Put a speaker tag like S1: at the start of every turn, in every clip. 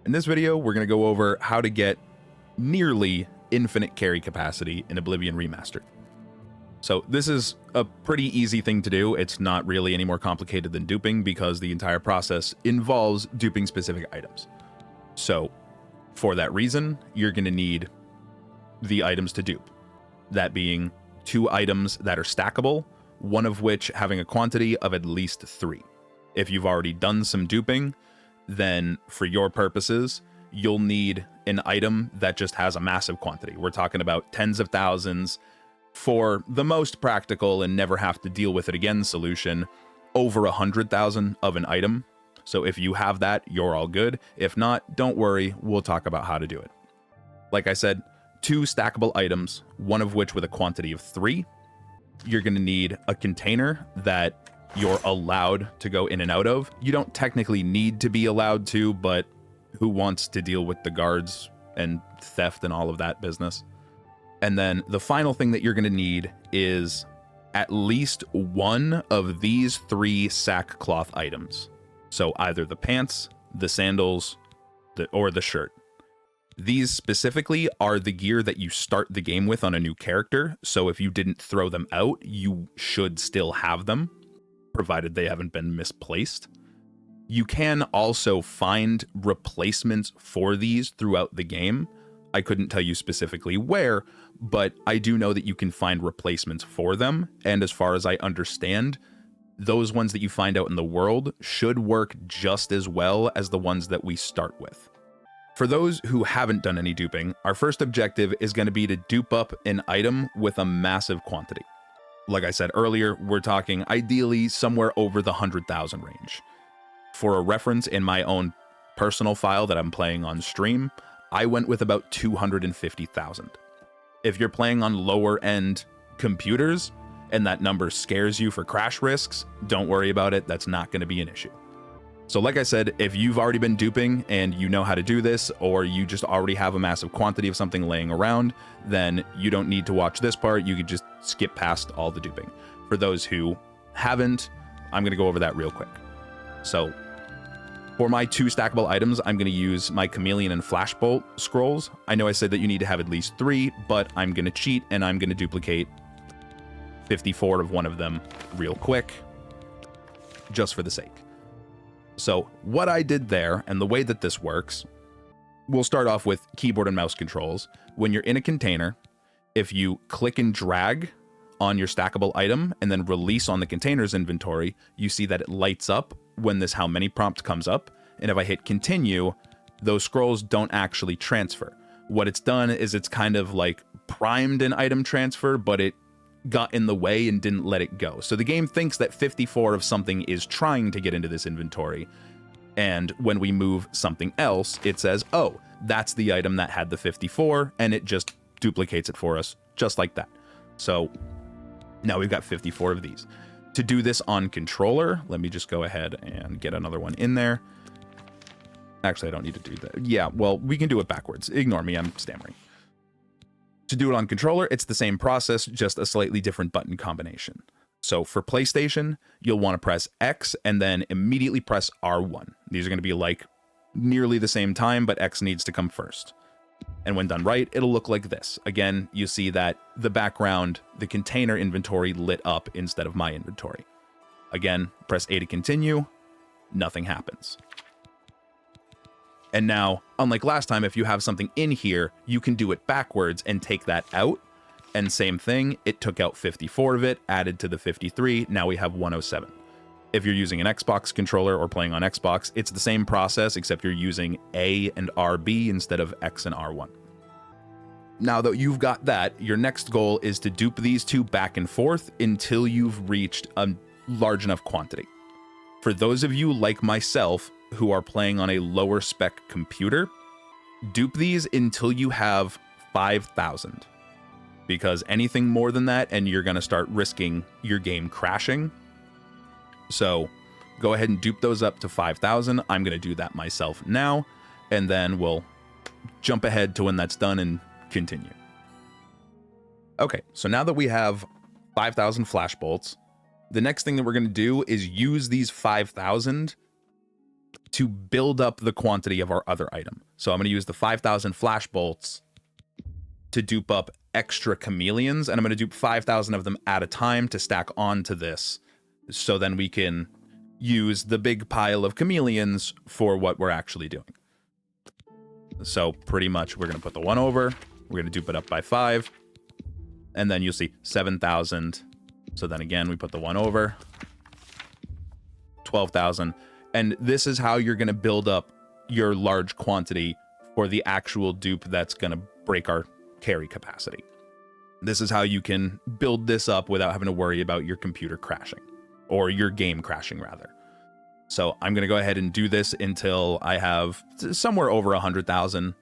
S1: In this video, we're going to go over how to get nearly infinite carry capacity in Oblivion Remastered. So this is a pretty easy thing to do. It's not really any more complicated than duping because the entire process involves duping specific items. So for that reason, you're going to need the items to dupe. That being 2 items that are stackable, one of which having a quantity of at least 3. If you've already done some duping, then for your purposes, you'll need an item that just has a massive quantity. We're talking about tens of thousands for the most practical and never have to deal with it again solution, over 100,000 of an item. So if you have that, you're all good. If not, don't worry, we'll talk about how to do it. Like I said, 2 stackable items, one of which with a quantity of 3. You're going to need a container that you're allowed to go in and out of. You don't technically need to be allowed to, but who wants to deal with the guards and theft and all of that business? And then the final thing that you're going to need is at least one of these 3 sackcloth items. So either the pants, the sandals, or the shirt. These specifically are the gear that you start the game with on a new character. So if you didn't throw them out, you should still have them, provided they haven't been misplaced. You can also find replacements for these throughout the game. I couldn't tell you specifically where, but I do know that you can find replacements for them. And as far as I understand, those ones that you find out in the world should work just as well as the ones that we start with. For those who haven't done any duping, our first objective is going to be to dupe up an item with a massive quantity. Like I said earlier, we're talking ideally somewhere over the 100,000 range. For a reference, in my own personal file that I'm playing on stream, I went with about 250,000. If you're playing on lower end computers and that number scares you for crash risks, don't worry about it. That's not going to be an issue. So like I said, if you've already been duping and you know how to do this, or you just already have a massive quantity of something laying around, then you don't need to watch this part. You could just skip past all the duping. For those who haven't, I'm going to go over that real quick. So for my 2 stackable items, I'm going to use my Chameleon and Flashbolt scrolls. I know I said that you need to have at least 3, but I'm going to cheat and I'm going to duplicate 54 of one of them real quick, just for the sake. So what I did there, and the way that this works, we'll start off with keyboard and mouse controls. When you're in a container, if you click and drag on your stackable item and then release on the container's inventory, you see that it lights up when this how many prompt comes up. And if I hit continue, those scrolls don't actually transfer. What it's done is it's kind of like primed an item transfer, but it got in the way and didn't let it go. So the game thinks that 54 of something is trying to get into this inventory. And when we move something else, it says, oh, that's the item that had the 54, and it just duplicates it for us just like that. So now we've got 54 of these. To do this on controller, let me just go ahead and get another one in there. Actually, I don't need to do that. Yeah, well, we can do it backwards. Ignore me, I'm stammering. To do it on controller, it's the same process, just a slightly different button combination. So for PlayStation, you'll want to press X and then immediately press R1. These are going to be like nearly the same time, but X needs to come first. And when done right, it'll look like this. Again, you see that the background, the container inventory lit up instead of my inventory. Again, press A to continue, nothing happens. And now, unlike last time, if you have something in here, you can do it backwards and take that out. And same thing, it took out 54 of it, added to the 53, now we have 107. If you're using an Xbox controller or playing on Xbox, it's the same process, except you're using A and RB instead of X and R1. Now that you've got that, your next goal is to dupe these 2 back and forth until you've reached a large enough quantity. For those of you like myself, who are playing on a lower spec computer, dupe these until you have 5,000. Because anything more than that, and you're going to start risking your game crashing. So go ahead and dupe those up to 5,000. I'm going to do that myself now, and then we'll jump ahead to when that's done and continue. Okay, so now that we have 5,000 flashbolts, the next thing that we're going to do is use these 5,000 to build up the quantity of our other item. So I'm going to use the 5,000 flash bolts to dupe up extra chameleons, and I'm going to dupe 5,000 of them at a time to stack onto this, so then we can use the big pile of chameleons for what we're actually doing. So pretty much we're going to put the 1 over, we're going to dupe it up by 5, and then you'll see 7,000. So then again, we put the 1 over, 12,000. And this is how you're going to build up your large quantity for the actual dupe that's going to break our carry capacity. This is how you can build this up without having to worry about your computer crashing, or your game crashing rather. So I'm going to go ahead and do this until I have somewhere over 100,000.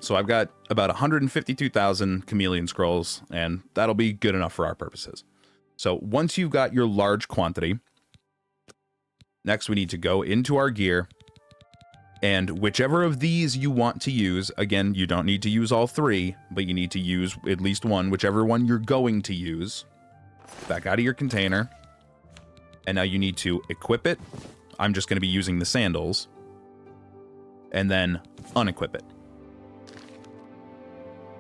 S1: So I've got about 152,000 chameleon scrolls, and that'll be good enough for our purposes. So once you've got your large quantity, next we need to go into our gear, and whichever of these you want to use, again, you don't need to use all 3, but you need to use at least one, whichever one you're going to use. Back out of your container, and now you need to equip it. I'm just going to be using the sandals, and then unequip it.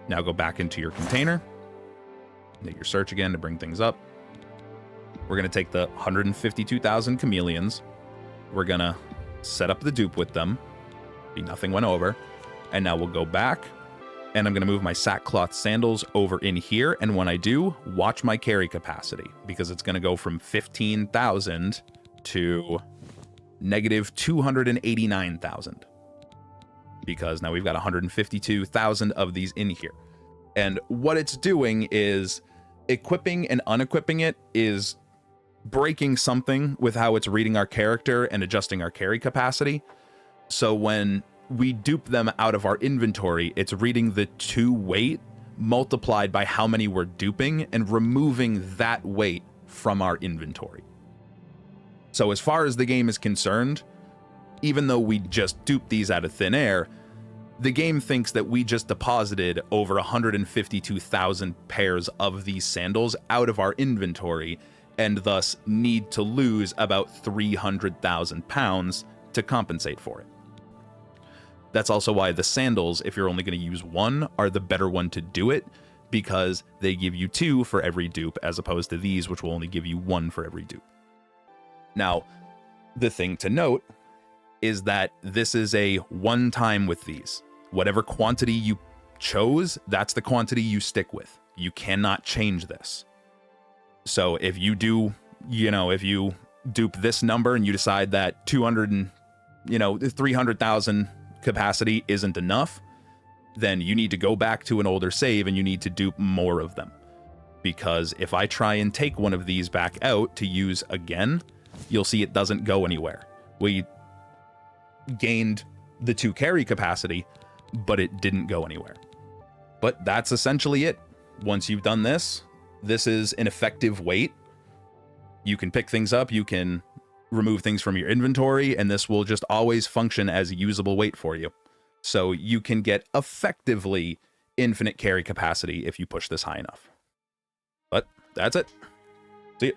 S1: Now go back into your container, hit your search again to bring things up. We're going to take the 152,000 chameleons. We're going to set up the dupe with them. See, nothing went over. And now we'll go back, and I'm going to move my sackcloth sandals over in here. And when I do, watch my carry capacity, because it's going to go from 15,000 to negative 289,000. Because now we've got 152,000 of these in here. And what it's doing is equipping and unequipping it is breaking something with how it's reading our character and adjusting our carry capacity. So when we dupe them out of our inventory, it's reading the 2 weight multiplied by how many we're duping and removing that weight from our inventory. So as far as the game is concerned, even though we just duped these out of thin air, the game thinks that we just deposited over 152,000 pairs of these sandals out of our inventory, and thus need to lose about 300,000 pounds to compensate for it. That's also why the sandals, if you're only going to use one, are the better one to do it, because they give you 2 for every dupe, as opposed to these, which will only give you 1 for every dupe. Now, the thing to note is that this is a one-time with these. Whatever quantity you chose, that's the quantity you stick with. You cannot change this. So if you do, if you dupe this number and you decide that 300,000 capacity isn't enough, then you need to go back to an older save and you need to dupe more of them. Because if I try and take one of these back out to use again, you'll see it doesn't go anywhere. We gained the 2 carry capacity, but it didn't go anywhere. But that's essentially it. Once you've done this, this is an effective weight. You can pick things up, you can remove things from your inventory, and this will just always function as a usable weight for you. So you can get effectively infinite carry capacity if you push this high enough. But that's it. See ya.